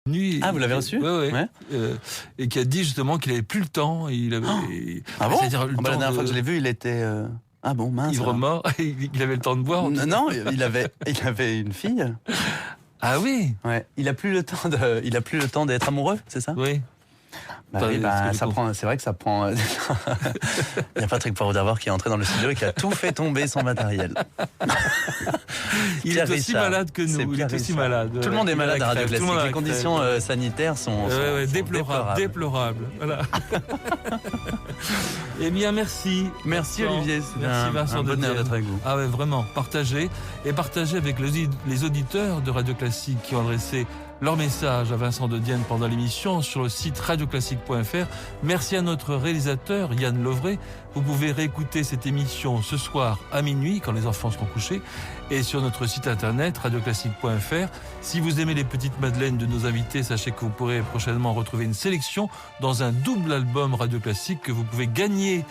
Nuit, vous l'avez reçu? Ouais. Et qui a dit justement qu'il avait plus le temps. Ah bon? C'est-à-dire La dernière fois que je l'ai vu, il était... Ah bon, mince. Ivre mort, il avait le temps de boire. Non, il avait une fille. Ah oui. Ouais. Il a plus le temps d'être amoureux, c'est ça? Oui. C'est vrai que ça prend. Il y a Patrick Poivre d'Arvor qui est entré dans le studio et qui a tout fait tomber son matériel. Il est aussi malade que nous. Il est aussi malade. Tout le monde est malade à Radio Classique. Les conditions sanitaires sont déplorables. Voilà. Eh bien, merci. Merci Olivier. Merci Vincent. Un bonheur d'être avec vous. Ah ouais, vraiment. Partagez avec les auditeurs de Radio Classique qui ont adressé leur message à Vincent de Dienne pendant l'émission sur le site radioclassique.fr. Merci à notre réalisateur Yann Lovray. Vous pouvez réécouter cette émission ce soir à minuit quand les enfants seront couchés et sur notre site internet radioclassique.fr. Si vous aimez les petites madeleines de nos invités, sachez que vous pourrez prochainement retrouver une sélection dans un double album Radio Classique que vous pouvez gagner.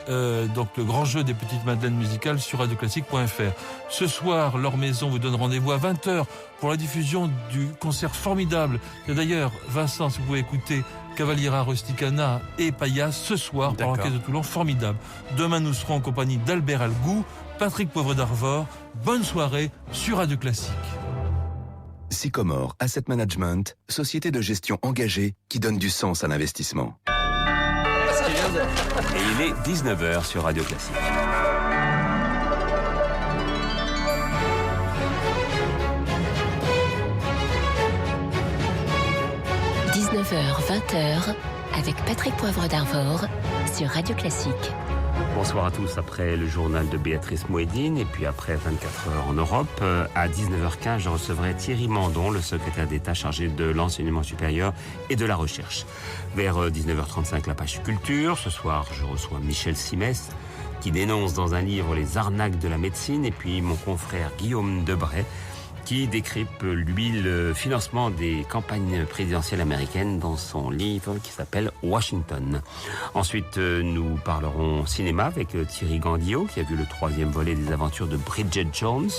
Donc le grand jeu des petites madeleines musicales sur radioclassique.fr. Ce soir, Laure Maison vous donne rendez-vous à 20h pour la diffusion du concert formidable. Et d'ailleurs, Vincent, si vous pouvez écouter Cavaliera Rusticana et Payas ce soir par l'Orchestre de Toulon, formidable. Demain, nous serons en compagnie d'Albert Algou, Patrick Poivre d'Arvor. Bonne soirée sur Radio Classique. Sycomore Asset Management, société de gestion engagée qui donne du sens à l'investissement. Et il est 19h sur Radio Classique. – 19h-20h avec Patrick Poivre d'Arvor sur Radio Classique. Bonsoir à tous. Après le journal de Béatrice Mouedine et puis après 24 heures en Europe, à 19h15, je recevrai Thierry Mandon, le secrétaire d'État chargé de l'enseignement supérieur et de la recherche. Vers 19h35, la page culture. Ce soir, je reçois Michel Simès qui dénonce dans un livre les arnaques de la médecine et puis mon confrère Guillaume Debray qui décrypte, lui, le financement des campagnes présidentielles américaines dans son livre qui s'appelle Washington. Ensuite, nous parlerons cinéma avec Thierry Gandillot, qui a vu le 3e volet des aventures de Bridget Jones,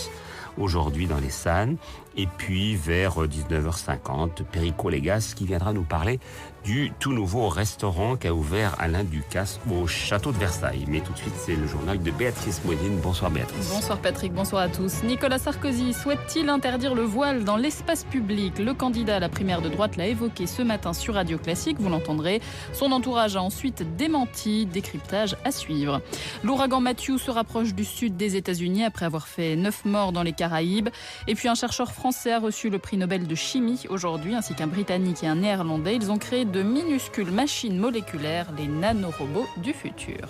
aujourd'hui dans les Sannes. Et puis, vers 19h50, Perico Légas, qui viendra nous parler du tout nouveau restaurant qu'a ouvert Alain Ducasse au château de Versailles. Mais tout de suite, c'est le journal de Béatrice Mouedine. Bonsoir Béatrice. Bonsoir Patrick, bonsoir à tous. Nicolas Sarkozy souhaite-t-il interdire le voile dans l'espace public? Le candidat à la primaire de droite l'a évoqué ce matin sur Radio Classique, vous l'entendrez. Son entourage a ensuite démenti, décryptage à suivre. L'ouragan Matthew se rapproche du sud des États-Unis après avoir fait 9 morts dans les Caraïbes. Et puis un chercheur français a reçu le prix Nobel de chimie aujourd'hui, ainsi qu'un Britannique et un Néerlandais. Ils ont créé de minuscules machines moléculaires, les nanorobots du futur.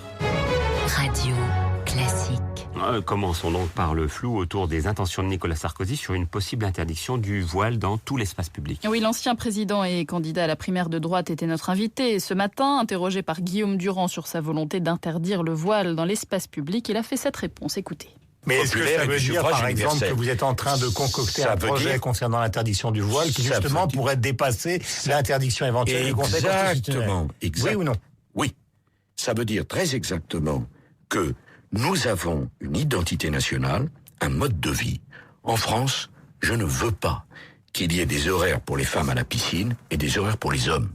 Radio Classique. Commençons donc par le flou autour des intentions de Nicolas Sarkozy sur une possible interdiction du voile dans tout l'espace public. Oui, l'ancien président et candidat à la primaire de droite était notre invité. Ce matin, interrogé par Guillaume Durand sur sa volonté d'interdire le voile dans l'espace public, il a fait cette réponse. Écoutez. Mais est-ce que ça veut dire, par exemple, que vous êtes en train de concocter un projet concernant l'interdiction du voile qui, justement, pourrait dépasser l'interdiction éventuelle du Conseil constitutionnel? Exactement. Oui ou non? Oui. Ça veut dire très exactement que nous avons une identité nationale, un mode de vie. En France, je ne veux pas qu'il y ait des horaires pour les femmes à la piscine et des horaires pour les hommes.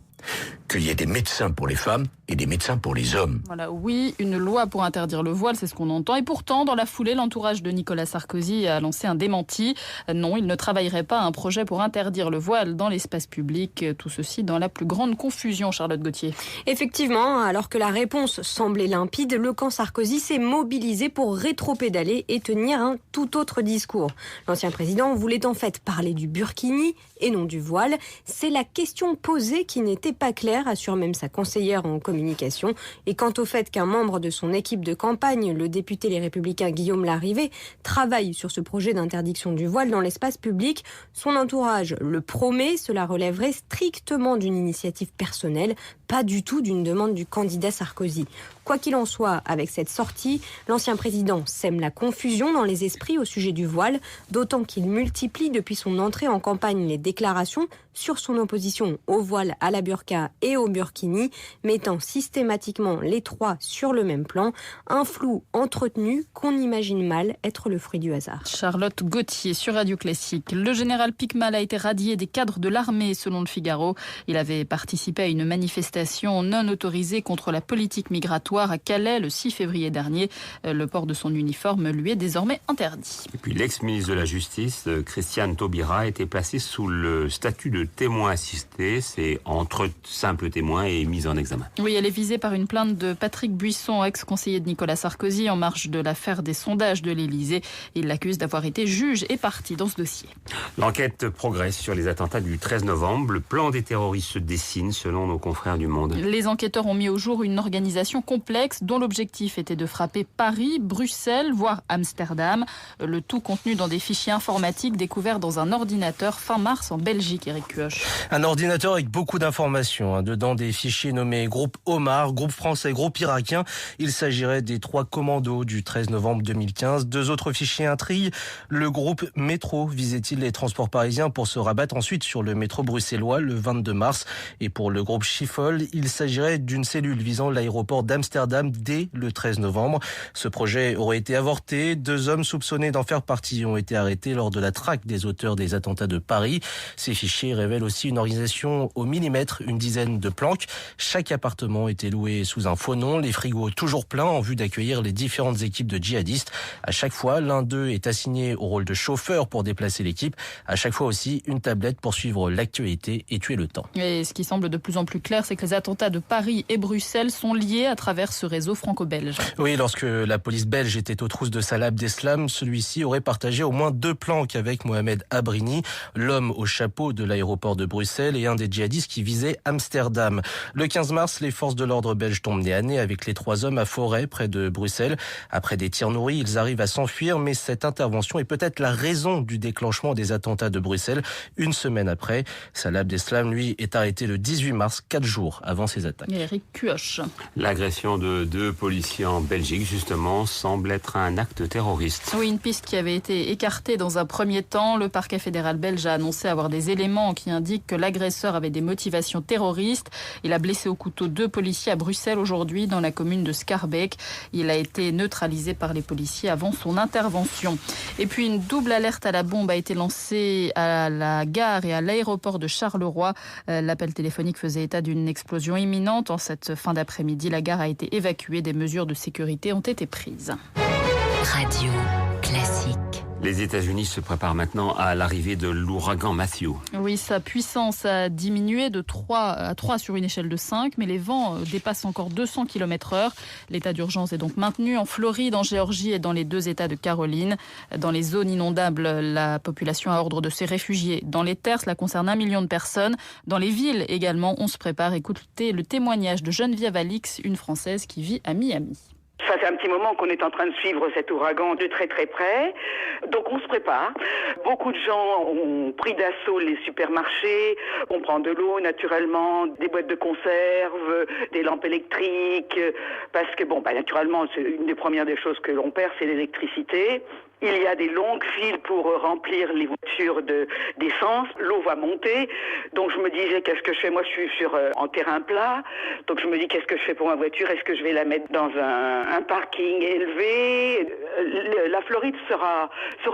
Qu'il y ait des médecins pour les femmes et des médecins pour les hommes. Voilà, oui, une loi pour interdire le voile, c'est ce qu'on entend. Et pourtant, dans la foulée, l'entourage de Nicolas Sarkozy a lancé un démenti. Non, il ne travaillerait pas à un projet pour interdire le voile dans l'espace public. Tout ceci dans la plus grande confusion, Charlotte Gauthier. Effectivement, alors que la réponse semblait limpide, le camp Sarkozy s'est mobilisé pour rétropédaler et tenir un tout autre discours. L'ancien président voulait en fait parler du burkini et non du voile. C'est la question posée qui n'était pas claire, assure même sa conseillère en communication. Et quant au fait qu'un membre de son équipe de campagne, le député Les Républicains Guillaume Larrivé, travaille sur ce projet d'interdiction du voile dans l'espace public, son entourage le promet, cela relèverait strictement d'une initiative personnelle, pas du tout d'une demande du candidat Sarkozy. Quoi qu'il en soit, avec cette sortie, l'ancien président sème la confusion dans les esprits au sujet du voile, d'autant qu'il multiplie depuis son entrée en campagne les déclarations sur son opposition au voile, à la burqa et et au burkini, mettant systématiquement les trois sur le même plan. Un flou entretenu qu'on imagine mal être le fruit du hasard. Charlotte Gauthier sur Radio Classique. Le général Piquemal a été radié des cadres de l'armée, selon le Figaro. Il avait participé à une manifestation non autorisée contre la politique migratoire à Calais le 6 février dernier. Le port de son uniforme lui est désormais interdit. Et puis l'ex-ministre de la Justice, Christiane Taubira, a été placée sous le statut de témoin assisté. C'est entre simple témoin et mise en examen. Oui, elle est visée par une plainte de Patrick Buisson, ex-conseiller de Nicolas Sarkozy, en marge de l'affaire des sondages de l'Élysée. Il l'accuse d'avoir été juge et partie dans ce dossier. L'enquête progresse sur les attentats du 13 novembre. Le plan des terroristes se dessine selon nos confrères du Monde. Les enquêteurs ont mis au jour une organisation complexe dont l'objectif était de frapper Paris, Bruxelles, voire Amsterdam. Le tout contenu dans des fichiers informatiques découverts dans un ordinateur fin mars en Belgique, Éric Cuoche. Un ordinateur avec beaucoup d'informations. Dedans des fichiers nommés groupe Omar, groupe français, groupe irakien. Il s'agirait des 3 commandos du 13 novembre 2015. 2 autres fichiers intriguent. Le groupe Métro visait-il les transports parisiens pour se rabattre ensuite sur le métro bruxellois le 22 mars. Et pour le groupe Schiphol, il s'agirait d'une cellule visant l'aéroport d'Amsterdam dès le 13 novembre. Ce projet aurait été avorté. 2 hommes soupçonnés d'en faire partie ont été arrêtés lors de la traque des auteurs des attentats de Paris. Ces fichiers révèlent aussi une organisation au millimètre, une dizaine de planques. Chaque appartement était loué sous un faux nom, les frigos toujours pleins en vue d'accueillir les différentes équipes de djihadistes. À chaque fois, l'un d'eux est assigné au rôle de chauffeur pour déplacer l'équipe. À chaque fois aussi, une tablette pour suivre l'actualité et tuer le temps. Et ce qui semble de plus en plus clair, c'est que les attentats de Paris et Bruxelles sont liés à travers ce réseau franco-belge. Oui, lorsque la police belge était aux trousses de Salah Abdeslam, celui-ci aurait partagé au moins 2 planques avec Mohamed Abrini, l'homme au chapeau de l'aéroport de Bruxelles et un des djihadistes qui visait Amsterdam. Le 15 mars, les forces de l'ordre belges tombent nez à nez avec les 3 hommes à Forêt, près de Bruxelles. Après des tirs nourris, ils arrivent à s'enfuir, mais cette intervention est peut-être la raison du déclenchement des attentats de Bruxelles. Une semaine après, Salah Abdeslam, lui, est arrêté le 18 mars, 4 jours avant ces attaques. Éric Cuoche. L'agression de 2 policiers en Belgique, justement, semble être un acte terroriste. Oui, une piste qui avait été écartée dans un premier temps. Le parquet fédéral belge a annoncé avoir des éléments qui indiquent que l'agresseur avait des motivations terroristes. Il a blessé au couteau 2 policiers à Bruxelles aujourd'hui, dans la commune de Schaerbeek. Il a été neutralisé par les policiers avant son intervention. Et puis une double alerte à la bombe a été lancée à la gare et à l'aéroport de Charleroi. L'appel téléphonique faisait état d'une explosion imminente. En cette fin d'après-midi, la gare a été évacuée. Des mesures de sécurité ont été prises. Radio Classique. Les États-Unis se préparent maintenant à l'arrivée de l'ouragan Matthew. Oui, sa puissance a diminué de 3 à 3 sur une échelle de 5, mais les vents dépassent encore 200 km/h. L'état d'urgence est donc maintenu en Floride, en Géorgie et dans les 2 États de Caroline. Dans les zones inondables, la population a ordre de se réfugier. Dans les terres, cela concerne 1 million de personnes. Dans les villes également, on se prépare. Écoutez le témoignage de Geneviève Alix, une Française qui vit à Miami. Ça fait un petit moment qu'on est en train de suivre cet ouragan de très très près, donc on se prépare. Beaucoup de gens ont pris d'assaut les supermarchés, on prend de l'eau naturellement, des boîtes de conserve, des lampes électriques, parce que naturellement, c'est une des premières des choses que l'on perd, c'est l'électricité. Il y a des longues files pour remplir les voitures d'essence. L'eau va monter. Donc je me disais, qu'est-ce que je fais? Moi, je suis en terrain plat. Donc je me dis, qu'est-ce que je fais pour ma voiture? Est-ce que je vais la mettre dans un parking élevé? La Floride sera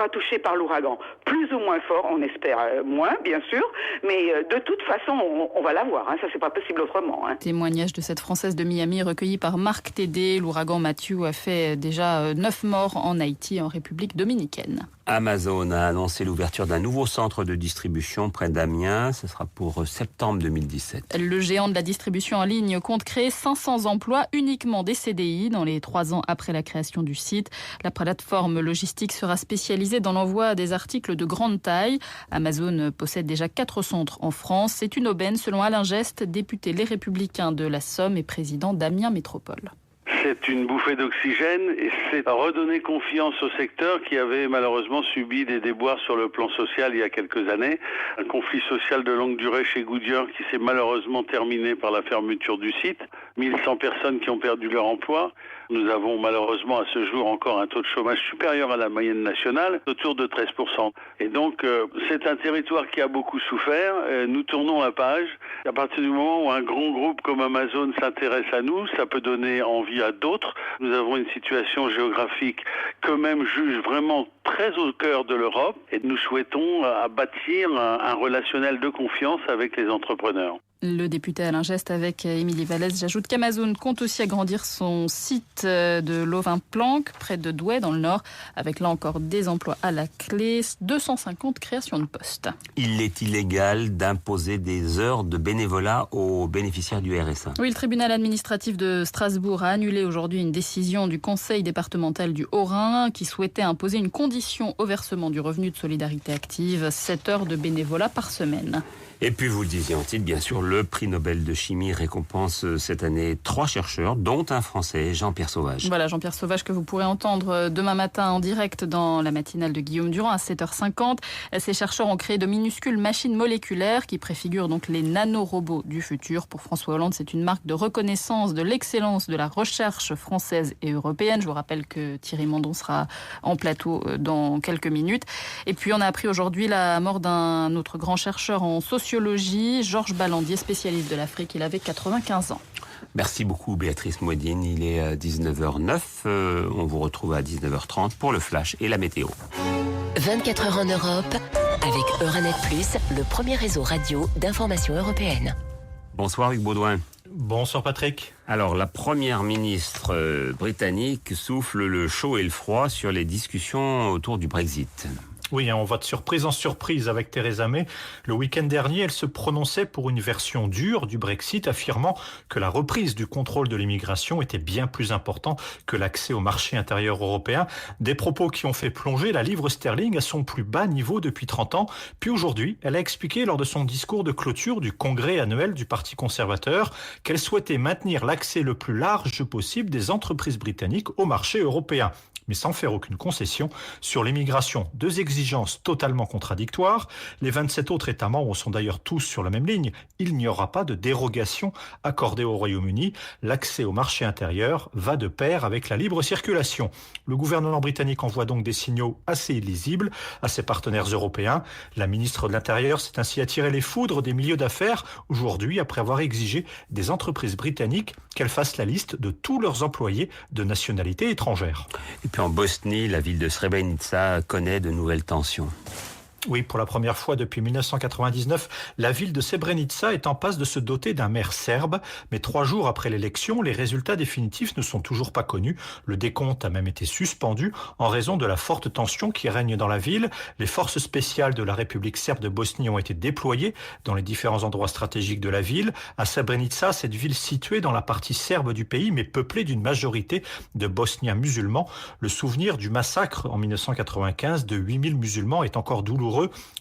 touchée par l'ouragan. Plus ou moins fort, on espère moins, bien sûr. Mais de toute façon, on va l'avoir. Ça, c'est pas possible autrement. Témoignage de cette Française de Miami recueilli par Marc Tédé. L'ouragan Matthew a fait déjà 9 morts en Haïti, en République dominicaine. Amazon a annoncé l'ouverture d'un nouveau centre de distribution près d'Amiens. Ce sera pour septembre 2017. Le géant de la distribution en ligne compte créer 500 emplois, uniquement des CDI, dans les 3 ans après la création du site. La plateforme logistique sera spécialisée dans l'envoi des articles de grande taille. Amazon possède déjà 4 centres en France. C'est une aubaine, selon Alain Geste, député Les Républicains de la Somme et président d'Amiens Métropole. C'est une bouffée d'oxygène et c'est redonner confiance au secteur qui avait malheureusement subi des déboires sur le plan social il y a quelques années. Un conflit social de longue durée chez Goodyear qui s'est malheureusement terminé par la fermeture du site. 1100 personnes qui ont perdu leur emploi. Nous avons malheureusement à ce jour encore un taux de chômage supérieur à la moyenne nationale, autour de 13%. Et donc c'est un territoire qui a beaucoup souffert. Nous tournons la page. À partir du moment où un grand groupe comme Amazon s'intéresse à nous, ça peut donner envie à d'autres. Nous avons une situation géographique qu'eux-mêmes jugent vraiment très au cœur de l'Europe et nous souhaitons bâtir un relationnel de confiance avec les entrepreneurs. Le député Alain Geste avec Émilie Vallès. J'ajoute qu'Amazon compte aussi agrandir son site de Lovin-Planck, près de Douai, dans le Nord, avec là encore des emplois à la clé, 250 créations de postes. Il est illégal d'imposer des heures de bénévolat aux bénéficiaires du RSA. Oui, le tribunal administratif de Strasbourg a annulé aujourd'hui une décision du conseil départemental du Haut-Rhin qui souhaitait imposer une condition au versement du revenu de solidarité active, 7 heures de bénévolat par semaine. Et puis, vous le disiez en titre, bien sûr, le prix Nobel de chimie récompense cette année 3 chercheurs, dont un Français, Jean-Pierre Sauvage. Voilà, Jean-Pierre Sauvage que vous pourrez entendre demain matin en direct dans la matinale de Guillaume Durand à 7h50. Ces chercheurs ont créé de minuscules machines moléculaires qui préfigurent donc les nanorobots du futur. Pour François Hollande, c'est une marque de reconnaissance de l'excellence de la recherche française et européenne. Je vous rappelle que Thierry Mandon sera en plateau dans quelques minutes. Et puis, on a appris aujourd'hui la mort d'un autre grand chercheur en sociologie, Georges Ballandier, spécialiste de l'Afrique. Il avait 95 ans. Merci beaucoup Béatrice Mouedine. Il est 19h09. On vous retrouve à 19h30 pour le flash et la météo. 24 heures en Europe avec Euranet Plus, le premier réseau radio d'information européenne. Bonsoir Hugues Baudouin. Bonsoir Patrick. Alors, la première ministre britannique souffle le chaud et le froid sur les discussions autour du Brexit. Oui, on va de surprise en surprise avec Theresa May. Le week-end dernier, elle se prononçait pour une version dure du Brexit, affirmant que la reprise du contrôle de l'immigration était bien plus important que l'accès au marché intérieur européen. Des propos qui ont fait plonger la livre sterling à son plus bas niveau depuis 30 ans. Puis aujourd'hui, elle a expliqué lors de son discours de clôture du congrès annuel du Parti conservateur qu'elle souhaitait maintenir l'accès le plus large possible des entreprises britanniques au marché européen, mais sans faire aucune concession sur l'immigration. 2 exigences totalement contradictoires. Les 27 autres États membres sont d'ailleurs tous sur la même ligne. Il n'y aura pas de dérogation accordée au Royaume-Uni. L'accès au marché intérieur va de pair avec la libre circulation. Le gouvernement britannique envoie donc des signaux assez illisibles à ses partenaires européens. La ministre de l'Intérieur s'est ainsi attiré les foudres des milieux d'affaires aujourd'hui après avoir exigé des entreprises britanniques qu'elles fassent la liste de tous leurs employés de nationalité étrangère. Et puis en Bosnie, la ville de Srebrenica connaît de nouvelles tensions. Oui, pour la première fois depuis 1999, la ville de Srebrenica est en passe de se doter d'un maire serbe. Mais 3 jours après l'élection, les résultats définitifs ne sont toujours pas connus. Le décompte a même été suspendu en raison de la forte tension qui règne dans la ville. Les forces spéciales de la République serbe de Bosnie ont été déployées dans les différents endroits stratégiques de la ville. À Srebrenica, cette ville située dans la partie serbe du pays, mais peuplée d'une majorité de Bosniens musulmans. Le souvenir du massacre en 1995 de 8000 musulmans est encore douloureux.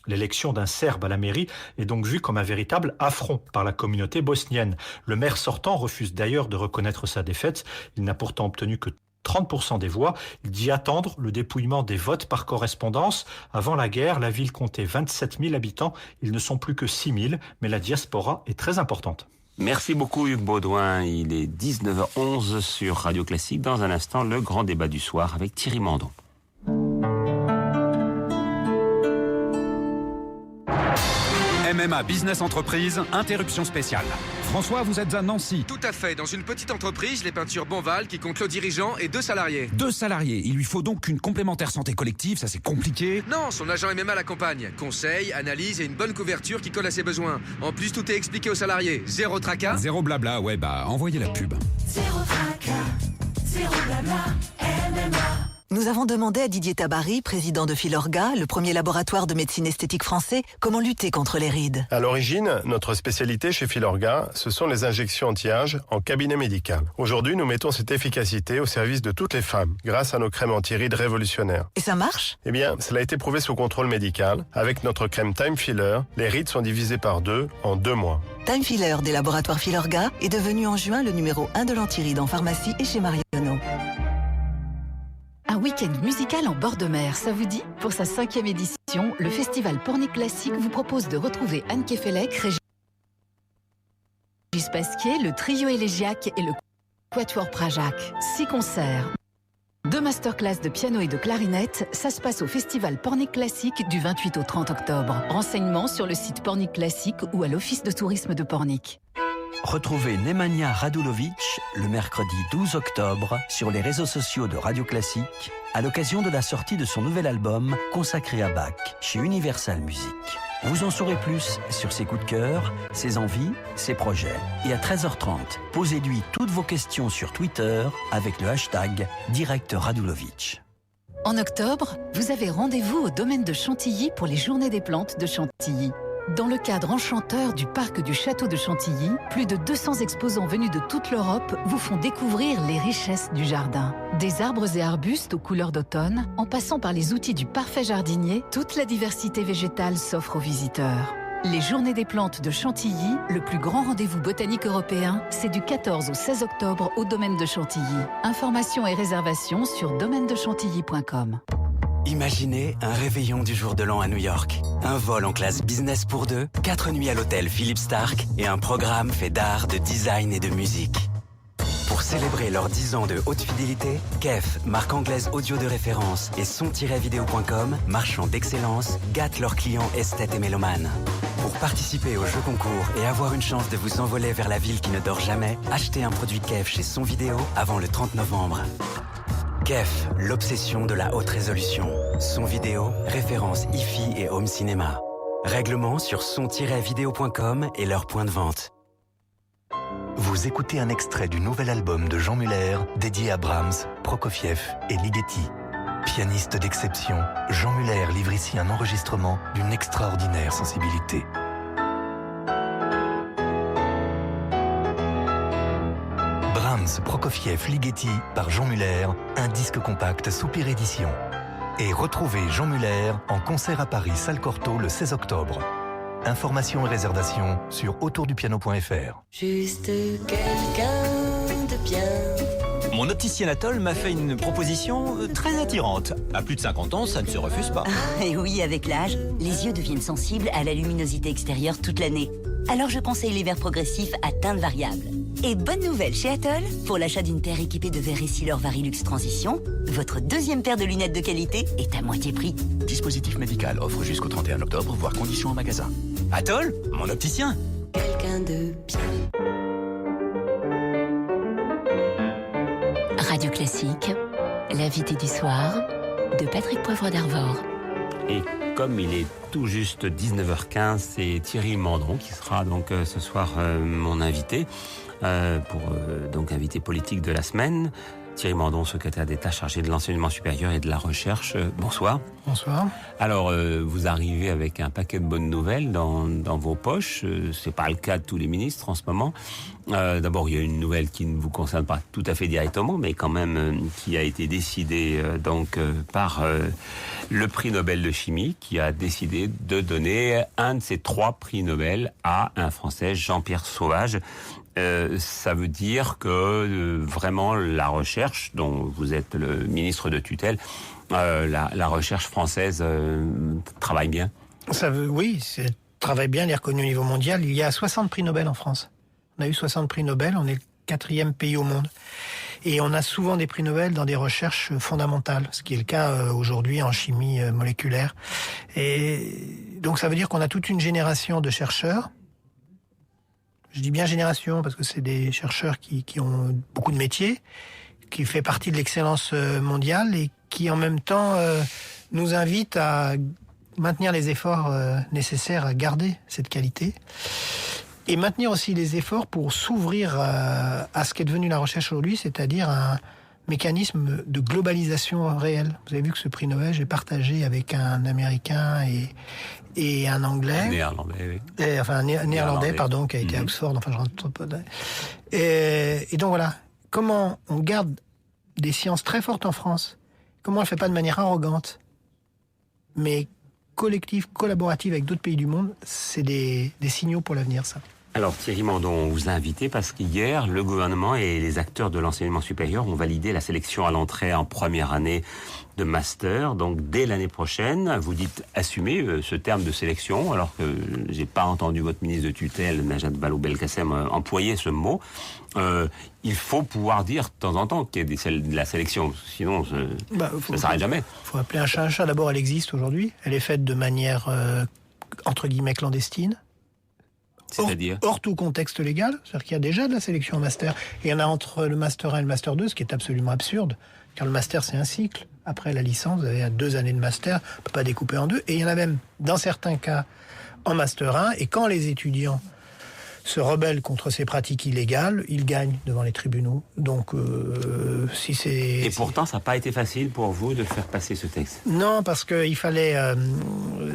L'élection d'un Serbe à la mairie est donc vue comme un véritable affront par la communauté bosnienne. Le maire sortant refuse d'ailleurs de reconnaître sa défaite. Il n'a pourtant obtenu que 30% des voix. Il dit attendre le dépouillement des votes par correspondance. Avant la guerre, la ville comptait 27 000 habitants. Ils ne sont plus que 6 000, mais la diaspora est très importante. Merci beaucoup Hugues Baudouin. Il est 19h11 sur Radio Classique. Dans un instant, le grand débat du soir avec Thierry Mandon. MMA Business Entreprise, interruption spéciale. François, vous êtes à Nancy. Tout à fait, dans une petite entreprise, les peintures Bonval, qui compte le dirigeant et 2 salariés. 2 salariés, il lui faut donc une complémentaire santé collective, ça c'est compliqué. Non, son agent MMA l'accompagne. Conseil, analyse et une bonne couverture qui colle à ses besoins. En plus, tout est expliqué aux salariés. 0 tracas. 0 blabla, ouais envoyez la pub. 0 tracas, 0 blabla, MMA. Nous avons demandé à Didier Tabary, président de Filorga, le premier laboratoire de médecine esthétique français, comment lutter contre les rides. À l'origine, notre spécialité chez Filorga, ce sont les injections anti-âge en cabinet médical. Aujourd'hui, nous mettons cette efficacité au service de toutes les femmes, grâce à nos crèmes anti-rides révolutionnaires. Et ça marche ? Eh bien, cela a été prouvé sous contrôle médical. Avec notre crème Time Filler, les rides sont divisées par 2 en 2 mois. Time Filler des laboratoires Filorga est devenu en juin le numéro 1 de l'anti-rides en pharmacie et chez Marionneau. Un week-end musical en bord de mer, ça vous dit ? Pour sa 5e édition, le festival Pornic Classique vous propose de retrouver Anne Kefelec, Gis Pasquier, le trio élégiaque et le quatuor Prajac. 6 concerts. 2 masterclass de piano et de clarinette, ça se passe au Festival Pornic Classique du 28 au 30 octobre. Renseignements sur le site Pornic Classique ou à l'Office de tourisme de Pornic. Retrouvez Nemanja Radulovic le mercredi 12 octobre sur les réseaux sociaux de Radio Classique à l'occasion de la sortie de son nouvel album consacré à Bach chez Universal Music. Vous en saurez plus sur ses coups de cœur, ses envies, ses projets. Et à 13h30, posez-lui toutes vos questions sur Twitter avec le hashtag #DirectRadulovic. En octobre, vous avez rendez-vous au domaine de Chantilly pour les Journées des plantes de Chantilly. Dans le cadre enchanteur du parc du château de Chantilly, plus de 200 exposants venus de toute l'Europe vous font découvrir les richesses du jardin. Des arbres et arbustes aux couleurs d'automne, en passant par les outils du parfait jardinier, toute la diversité végétale s'offre aux visiteurs. Les Journées des plantes de Chantilly, le plus grand rendez-vous botanique européen, c'est du 14 au 16 octobre au domaine de Chantilly. Informations et réservations sur domaine-de-chantilly.com. Imaginez un réveillon du jour de l'an à New York. Un vol en classe business pour 2, 4 nuits à l'hôtel Philippe Stark et un programme fait d'art, de design et de musique. Pour célébrer leurs 10 ans de haute fidélité, KEF, marque anglaise audio de référence, et son-video.com, marchand d'excellence, gâtent leurs clients esthètes et mélomanes. Pour participer au jeu concours et avoir une chance de vous envoler vers la ville qui ne dort jamais, achetez un produit KEF chez Son Vidéo avant le 30 novembre. KEF, l'obsession de la haute résolution. Son Vidéo, référence hi-fi et home cinéma. Règlement sur son-vidéo.com et leur point de vente. Vous écoutez un extrait du nouvel album de Jean Muller, dédié à Brahms, Prokofiev et Ligeti. Pianiste d'exception, Jean Muller livre ici un enregistrement d'une extraordinaire sensibilité. Brahms, Prokofiev, Ligeti par Jean Muller, un disque compact Soupir Édition. Et retrouvez Jean Muller en concert à Paris, Salle Cortot, le 16 octobre. Informations et réservations sur autourdupiano.fr. Juste quelqu'un de bien. Mon opticien Atoll m'a fait une proposition très attirante. À plus de 50 ans, ça ne se refuse pas. Et oui, avec l'âge, les yeux deviennent sensibles à la luminosité extérieure toute l'année. Alors je conseille les verres progressifs à teinte variable. Et bonne nouvelle chez Atoll, pour l'achat d'une paire équipée de verres Essilor Varilux Transition, votre deuxième paire de lunettes de qualité est à moitié prix. Dispositif médical offre jusqu'au 31 octobre, voire conditions en magasin. Atoll, mon opticien. Quelqu'un de bien. Radio Classique, l'invité du soir de Patrick Poivre d'Arvor. Et comme il est tout juste 19h15, c'est Thierry Mandron qui sera donc ce soir mon invité pour donc invité politique de la semaine. Thierry Mandron, secrétaire d'État chargé de l'enseignement supérieur et de la recherche. Bonsoir. Bonsoir. Alors, vous arrivez avec un paquet de bonnes nouvelles dans vos poches. C'est pas le cas de tous les ministres en ce moment. D'abord, il y a une nouvelle qui ne vous concerne pas tout à fait directement, mais quand même qui a été décidée par le prix Nobel de chimie, qui a décidé de donner un de ces 3 prix Nobel à un Français, Jean-Pierre Sauvage. Ça veut dire que vraiment la recherche, dont vous êtes le ministre de tutelle, la recherche française travaille bien. Oui, travaille bien, elle est reconnue au niveau mondial. Il y a 60 prix Nobel en France. On a eu 60 prix Nobel, on est le 4e pays au monde. Et on a souvent des prix Nobel dans des recherches fondamentales, ce qui est le cas aujourd'hui en chimie moléculaire. Et donc ça veut dire qu'on a toute une génération de chercheurs. Je dis bien génération parce que c'est des chercheurs qui ont beaucoup de métiers, qui fait partie de l'excellence mondiale et qui en même temps nous invitent à maintenir les efforts nécessaires à garder cette qualité et maintenir aussi les efforts pour s'ouvrir à ce qu'est devenu la recherche aujourd'hui, c'est-à-dire un mécanisme de globalisation réelle. Vous avez vu que ce prix Nobel est partagé avec un Américain et un Anglais. Néerlandais, oui. Néerlandais, pardon, qui a été à Oxford, enfin je rentre pas. Et donc voilà, comment on garde des sciences très fortes en France, comment on le fait pas de manière arrogante, mais collective, collaborative avec d'autres pays du monde, c'est des signaux pour l'avenir, ça. Alors Thierry Mandon, on vous a invité parce qu'hier, le gouvernement et les acteurs de l'enseignement supérieur ont validé la sélection à l'entrée en première année de master. Donc dès l'année prochaine, vous dites assumer ce terme de sélection, alors que j'ai pas entendu votre ministre de tutelle, Najat Vallaud-Belkacem, employer ce mot. Il faut pouvoir dire de temps en temps qu'il y a de la sélection, sinon ça ne s'arrête jamais. Il faut appeler un chat un chat. D'abord, elle existe aujourd'hui. Elle est faite de manière, entre guillemets, clandestine. C'est-à-dire hors tout contexte légal, c'est-à-dire qu'il y a déjà de la sélection master. Et il y en a entre le master 1 et le master 2, ce qui est absolument absurde, car le master c'est un cycle. Après la licence, vous avez 2 années de master, on ne peut pas découper en 2. Et il y en a même, dans certains cas, en master 1. Et quand les étudiants se rebellent contre ces pratiques illégales, ils gagnent devant les tribunaux. Donc, si c'est... Et pourtant, ça n'a pas été facile pour vous de faire passer ce texte. Non, parce qu'il fallait...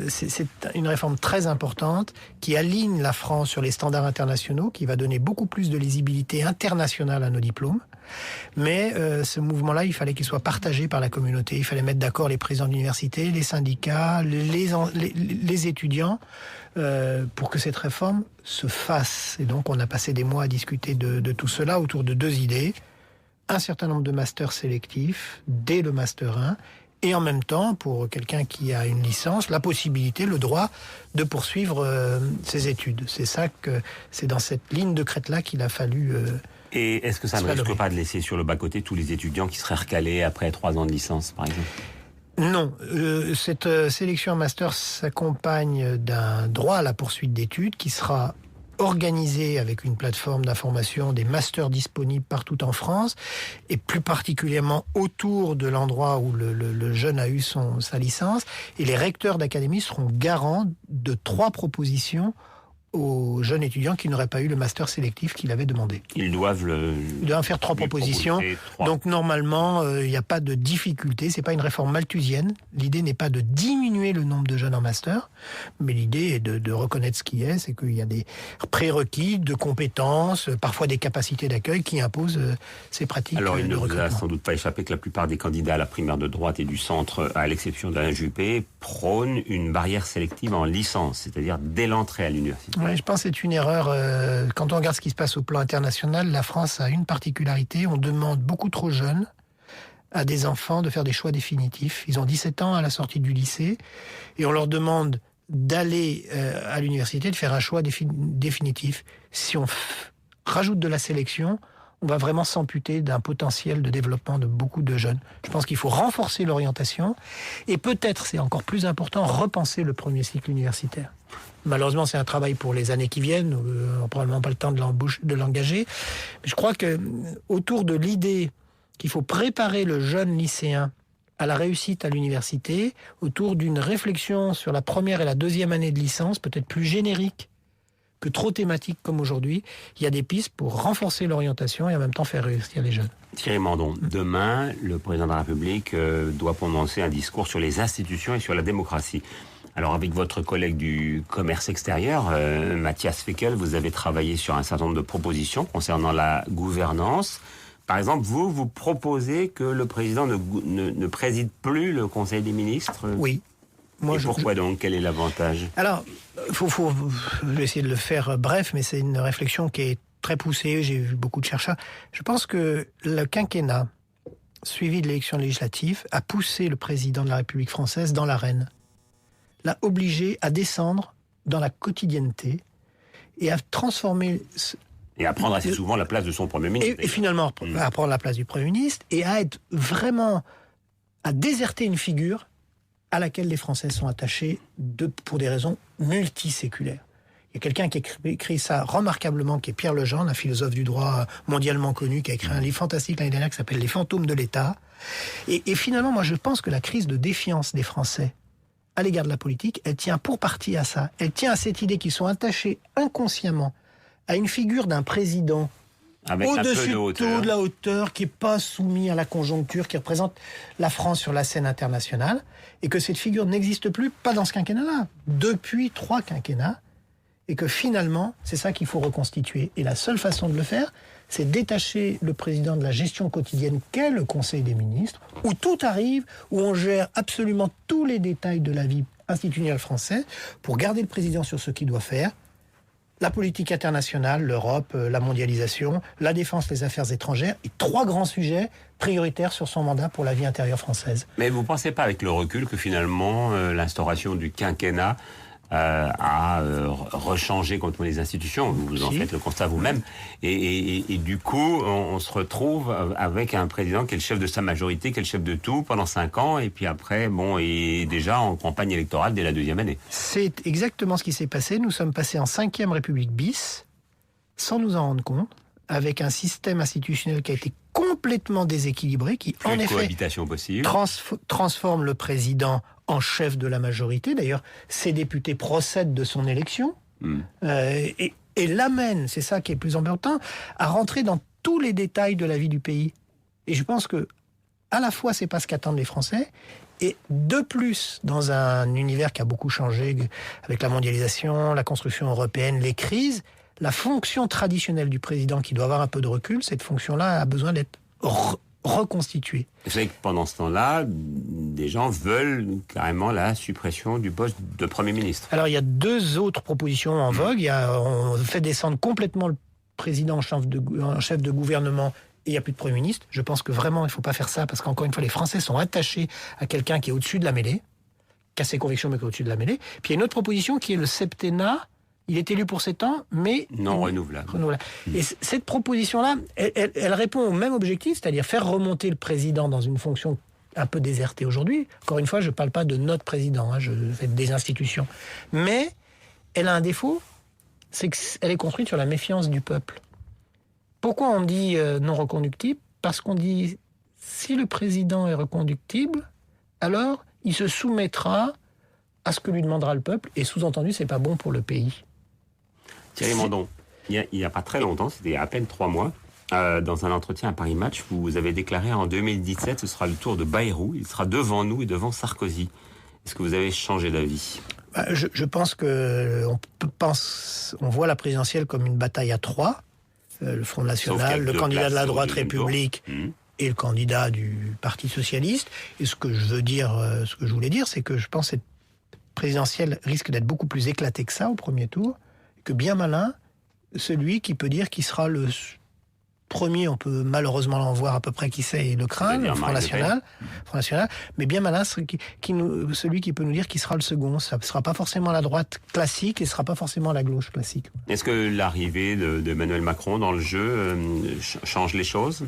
c'est une réforme très importante qui aligne la France sur les standards internationaux, qui va donner beaucoup plus de lisibilité internationale à nos diplômes. Mais ce mouvement-là, il fallait qu'il soit partagé par la communauté. Il fallait mettre d'accord les présidents d'université, les syndicats, les étudiants, pour que cette réforme se fasse. Et donc, on a passé des mois à discuter de tout cela autour de 2 idées. Un certain nombre de masters sélectifs dès le master 1, et en même temps, pour quelqu'un qui a une licence, la possibilité, le droit de poursuivre ses études. C'est dans cette ligne de crête-là qu'il a fallu... Et est-ce que ça ne risque pas de laisser sur le bas-côté tous les étudiants qui seraient recalés après 3 ans de licence, par exemple ? Non. Cette sélection en master s'accompagne d'un droit à la poursuite d'études qui sera organisé avec une plateforme d'information des masters disponibles partout en France, et plus particulièrement autour de l'endroit où le jeune a eu sa licence. Et les recteurs d'académie seront garants de 3 propositions aux jeunes étudiants qui n'auraient pas eu le master sélectif qu'il avait demandé. Ils doivent faire 3 propositions. Donc normalement, il n'y a pas de difficulté. C'est pas une réforme malthusienne. L'idée n'est pas de diminuer le nombre de jeunes en master, mais l'idée est de reconnaître ce qui est. C'est qu'il y a des prérequis de compétences, parfois des capacités d'accueil qui imposent ces pratiques. Alors il ne vous a sans doute pas échappé que la plupart des candidats à la primaire de droite et du centre, à l'exception d'Alain Juppé, prônent une barrière sélective en licence, c'est-à-dire dès l'entrée à l'université. Oui, je pense que c'est une erreur. Quand on regarde ce qui se passe au plan international, la France a une particularité. On demande beaucoup trop jeunes à des enfants de faire des choix définitifs. Ils ont 17 ans à la sortie du lycée et on leur demande d'aller à l'université, de faire un choix définitif. Si on rajoute de la sélection, on va vraiment s'amputer d'un potentiel de développement de beaucoup de jeunes. Je pense qu'il faut renforcer l'orientation et peut-être, c'est encore plus important, repenser le premier cycle universitaire. Malheureusement, c'est un travail pour les années qui viennent. On n'a probablement pas le temps de l'engager. Mais je crois que autour de l'idée qu'il faut préparer le jeune lycéen à la réussite à l'université, autour d'une réflexion sur la première et la deuxième année de licence, peut-être plus générique que trop thématique comme aujourd'hui, il y a des pistes pour renforcer l'orientation et en même temps faire réussir les jeunes. Thierry Mandon, demain, le président de la République doit prononcer un discours sur les institutions et sur la démocratie. Alors avec votre collègue du commerce extérieur, Mathias Fekl, vous avez travaillé sur un certain nombre de propositions concernant la gouvernance. Par exemple, vous proposez que le président ne préside plus le Conseil des ministres ? Oui. Pourquoi donc ? Quel est l'avantage ? Alors, je vais essayer de le faire bref, mais c'est une réflexion qui est très poussée. J'ai vu beaucoup de chercheurs. Je pense que le quinquennat, suivi de l'élection législative, a poussé le président de la République française dans l'arène. L'a obligé à descendre dans la quotidienneté et à transformer... Et à prendre assez souvent la place de son Premier ministre. Et finalement, à prendre la place du Premier ministre et à être vraiment... à déserter une figure à laquelle les Français sont attachés pour des raisons multiséculaires. Il y a quelqu'un qui a écrit ça remarquablement, qui est Pierre Legendre, un philosophe du droit mondialement connu, qui a écrit un livre fantastique l'année dernière qui s'appelle « Les fantômes de l'État ». Et finalement, moi je pense que la crise de défiance des Français à l'égard de la politique, elle tient pour partie à ça. Elle tient à cette idée qu'ils sont attachés inconsciemment à une figure d'un président au-dessus de la hauteur, qui n'est pas soumis à la conjoncture, qui représente la France sur la scène internationale, et que cette figure n'existe plus, pas dans ce quinquennat-là, depuis 3 quinquennats, et que finalement, c'est ça qu'il faut reconstituer. Et la seule façon de le faire, c'est détacher le président de la gestion quotidienne qu'est le Conseil des ministres, où tout arrive, où on gère absolument tous les détails de la vie institutionnelle française, pour garder le président sur ce qu'il doit faire, la politique internationale, l'Europe, la mondialisation, la défense, les affaires étrangères, et 3 grands sujets prioritaires sur son mandat pour la vie intérieure française. Mais vous ne pensez pas avec le recul que finalement l'instauration du quinquennat a rechangé complètement les institutions, vous en faites le constat vous-même, et du coup on se retrouve avec un président qui est le chef de sa majorité, qui est le chef de tout pendant 5 ans, et puis après, et déjà en campagne électorale dès la 2e année. C'est exactement ce qui s'est passé. Nous sommes passés en 5e République bis, sans nous en rendre compte, avec un système institutionnel qui a été complètement déséquilibré, qui en effet cohabitation possible. Transforme le président en chef de la majorité. D'ailleurs, ses députés procèdent de son élection et l'amènent, c'est ça qui est le plus important, à rentrer dans tous les détails de la vie du pays. Et je pense que, à la fois, c'est pas ce qu'attendent les Français, et de plus, dans un univers qui a beaucoup changé avec la mondialisation, la construction européenne, les crises, la fonction traditionnelle du président, qui doit avoir un peu de recul, cette fonction-là a besoin d'être reconstituée. Vous savez que pendant ce temps-là, des gens veulent carrément la suppression du poste de Premier ministre. Alors il y a 2 autres propositions en vogue. On fait descendre complètement le président en chef de gouvernement, et il n'y a plus de Premier ministre. Je pense que vraiment il ne faut pas faire ça, parce qu'encore une fois, les Français sont attachés à quelqu'un qui est au-dessus de la mêlée, qui a ses convictions mais qui est au-dessus de la mêlée. Puis il y a une autre proposition qui est le septennat. Il est élu pour 7 ans, mais non renouvelable. Et cette proposition-là, elle répond au même objectif, c'est-à-dire faire remonter le président dans une fonction un peu désertée aujourd'hui. Encore une fois, je ne parle pas de notre président, je fais des institutions. Mais elle a un défaut, c'est qu'elle est construite sur la méfiance du peuple. Pourquoi on dit non reconductible ? Parce qu'on dit, si le président est reconductible, alors il se soumettra à ce que lui demandera le peuple, et sous-entendu, c'est pas bon pour le pays. Thierry Mandon, il n'y a pas très longtemps, c'était il y a à peine 3 mois, dans un entretien à Paris Match, vous avez déclaré en 2017, ce sera le tour de Bayrou, il sera devant nous et devant Sarkozy. Est-ce que vous avez changé d'avis ? Je pense que on voit la présidentielle comme une bataille à 3. Le Front National, le candidat de la droite République et le candidat du Parti Socialiste. Et ce que je voulais dire, c'est que je pense que cette présidentielle risque d'être beaucoup plus éclatée que ça au premier tour, que bien malin celui qui peut dire qu'il sera le premier, on peut malheureusement l'en voir à peu près qui c'est, le craindre, le Front National, mais bien malin celui qui peut nous dire qu'il sera le second. Ça ne sera pas forcément la droite classique et ce ne sera pas forcément la gauche classique. Est-ce que l'arrivée d'Emmanuel Macron dans le jeu change les choses ?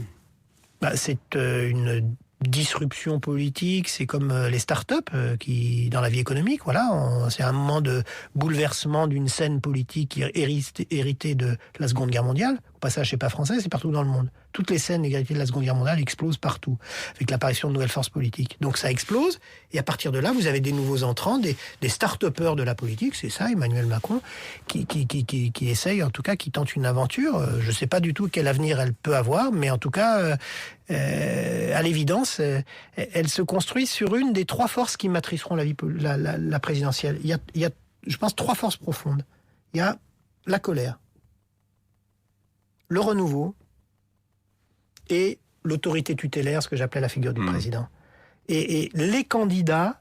C'est une disruption politique, c'est comme les start-up qui, dans la vie économique, c'est un moment de bouleversement d'une scène politique héritée de la Seconde Guerre mondiale. Au passage, c'est pas français, c'est partout dans le monde. Toutes les scènes héritées de la Seconde Guerre mondiale explosent partout, avec l'apparition de nouvelles forces politiques. Donc ça explose, et à partir de là, vous avez des nouveaux entrants, des start-upers de la politique, c'est ça, Emmanuel Macron, qui essaye, en tout cas, qui tente une aventure. Je sais pas du tout quel avenir elle peut avoir, mais en tout cas, à l'évidence, elle se construit sur une des 3 forces qui matriceront la présidentielle. Il y a, je pense, 3 forces profondes. Il y a la colère, le renouveau et l'autorité tutélaire, ce que j'appelais la figure du président. Et les candidats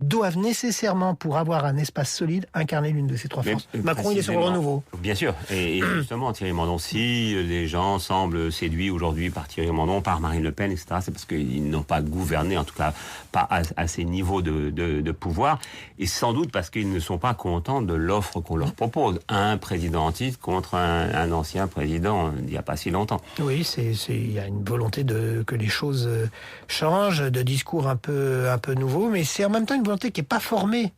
doivent nécessairement, pour avoir un espace solide, incarner l'une de ces 3 forces. Macron, il est sur le renouveau. Bien sûr. Et justement, Thierry Mandon, si les gens semblent séduits aujourd'hui par Thierry Mandon, par Marine Le Pen, etc., c'est parce qu'ils n'ont pas gouverné, en tout cas pas à ces niveaux de pouvoir, et sans doute parce qu'ils ne sont pas contents de l'offre qu'on leur propose. Un président en titre contre un ancien président d'il n'y a pas si longtemps. Oui, il y a une volonté que les choses changent, de discours un peu nouveaux, mais c'est en même temps une volonté qui n'est pas formée.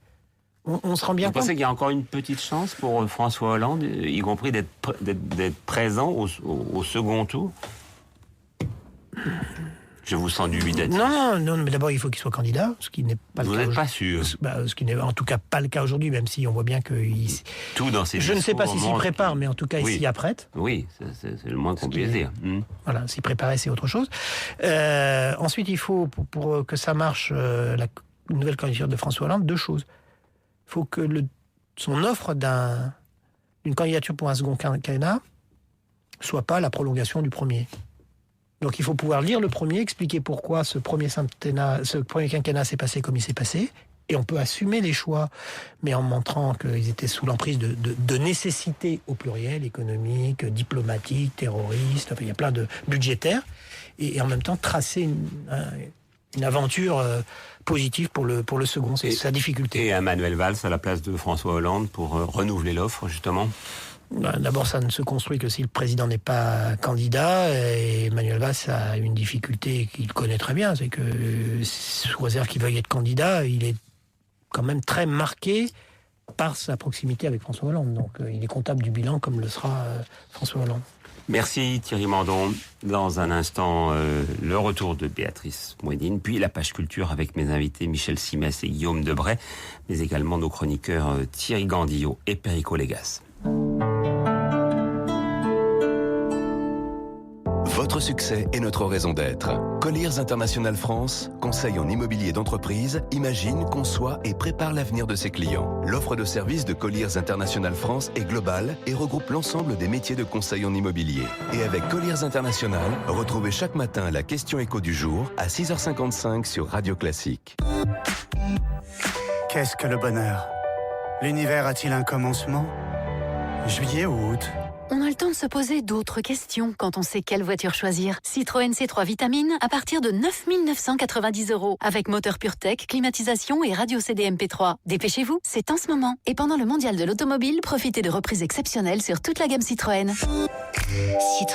On se rend bien compte. Vous pensez qu'il y a encore une petite chance pour François Hollande, y compris d'être présent au second tour ? Je vous sens dubitatif. Non, mais d'abord il faut qu'il soit candidat, ce qui n'est pas le cas. Vous n'êtes pas sûr. Ce qui n'est en tout cas pas le cas aujourd'hui, même si on voit bien que tout dans ces je ne sais pas s'il s'y prépare, mais en tout cas il s'y apprête. Oui, c'est le moins qu'on puisse dire. Voilà, s'y préparer, c'est autre chose. Ensuite, il faut pour que ça marche, la nouvelle candidature de François Hollande, 2 choses. Il faut que son offre d'une candidature pour un second quinquennat soit pas la prolongation du premier. Donc il faut pouvoir lire le premier, expliquer pourquoi ce premier quinquennat s'est passé comme il s'est passé, Et on peut assumer les choix, mais en montrant qu'ils étaient sous l'emprise de nécessités au pluriel, économiques, diplomatiques, terroristes, enfin, il y a plein de budgétaires, et en même temps tracer une aventure positive pour le second, c'est sa difficulté. Et un Manuel Valls à la place de François Hollande pour renouveler l'offre, justement. D'abord, ça ne se construit que si le président n'est pas candidat, et Manuel Valls a une difficulté qu'il connaît très bien, c'est que sous réserve qu'il veuille être candidat, il est quand même très marqué par sa proximité avec François Hollande. Donc il est comptable du bilan comme le sera François Hollande. Merci Thierry Mandon. Dans un instant, le retour de Béatrice Mouedine, puis la page culture avec mes invités Michel Simès et Guillaume Debray, mais également nos chroniqueurs Thierry Gandillot et Perico Légas. Votre succès est notre raison d'être. Colliers International France, conseil en immobilier d'entreprise, imagine, conçoit et prépare l'avenir de ses clients. L'offre de services de Colliers International France est globale et regroupe l'ensemble des métiers de conseil en immobilier. Et avec Colliers International, retrouvez chaque matin la question écho du jour à 6h55 sur Radio Classique. Qu'est-ce que le bonheur? L'univers a-t-il un commencement? Juillet ou août? On a le temps de se poser d'autres questions quand on sait quelle voiture choisir. Citroën C3 Vitamine à partir de 9 990 €. Avec moteur PureTech, climatisation et radio CD MP3. Dépêchez-vous, c'est en ce moment. Et pendant le mondial de l'automobile, profitez de reprises exceptionnelles sur toute la gamme Citroën. Citroën.